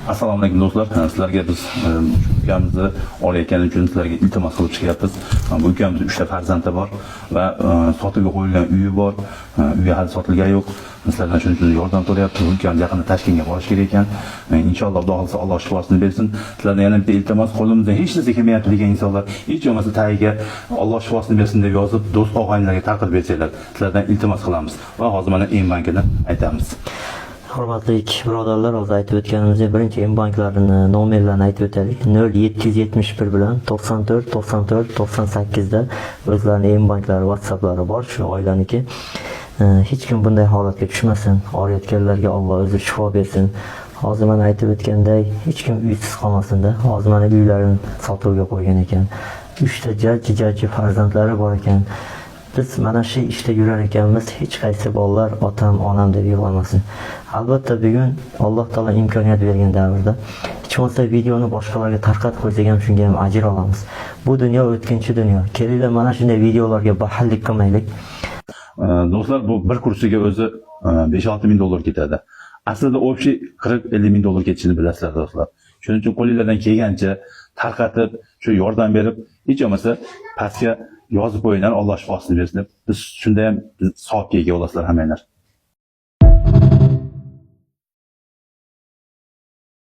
Assalomu alaykum do'stlar. Sizlarga biz ukamizni olayotgani uchun sizlarga iltimos qilib chiqyapmiz. Bu ukamiz 3 ta farzandi bor va sotuvga qo'yilgan uyi bor. Uyi hali sotilgani yo'q. Sizlardan shuning uchun yordam so'rayapmiz. Ukamiz yaqinda Toshkentga borish kerak ekan. Inshaalloh Xudo xolsa Alloh shifosini bersin. Sizlardan yana bitta iltimos, qo'limizdan hech narsa kelmayapti degan insonlar hech bo'lmasa tagiga Alloh shifosini bersin deb yozib, do'st og'aynilarga tarqatib bersanglar, sizlardan iltimos qilamiz. Va hozir mana M-bankini aytamiz. Hurmatli birodarlar, hozir aytib o'tganimizdek birinchi M-banklarini nomerlarini aytib o'taylik. 0771 bilan 94 94 98 da o'zlarining M-banklari, WhatsApplari bor, shu oilaniki. Hech kim bunday holatga tushmasin. Og'riyotganlarga Alloh o'zi shifo bersin. Hozir mana aytib o'tganday hech kim uysiz qolmasin-da. Hozir mana uylarini sotuvga qo'ygan ekan. 3 ta jajji farzandlari bor ekan. Biz mana shu ishda yurar ekanmiz, hech qaysi bolalar otam, onam deb yig'lamasin. Albatta bugun Alloh taolo imkoniyat bergan davrda hech bo'lmasa videoni boshqalarga tarqatib qo'ysak ham shunga ham ajr olamiz. Bu dunyo o'tkinchi dunyo. Kelinglar mana shunday videolarga baxillik qilmaylik. Do'stlar, bu bir kursiga o'zi 5-6 ming dollar ketadi. Aslida общий 40-50 ming dollar ketishini bilasizlar do'stlar. Shuning uchun qo'lingizdan kelgancha tarqatib, shu yordam berib, hech bo'lmasa pastga yozib qo'yinglar, Alloh shifosini bersin deb. Biz shunda ham savobga ega bo'lasizlar hammanglar.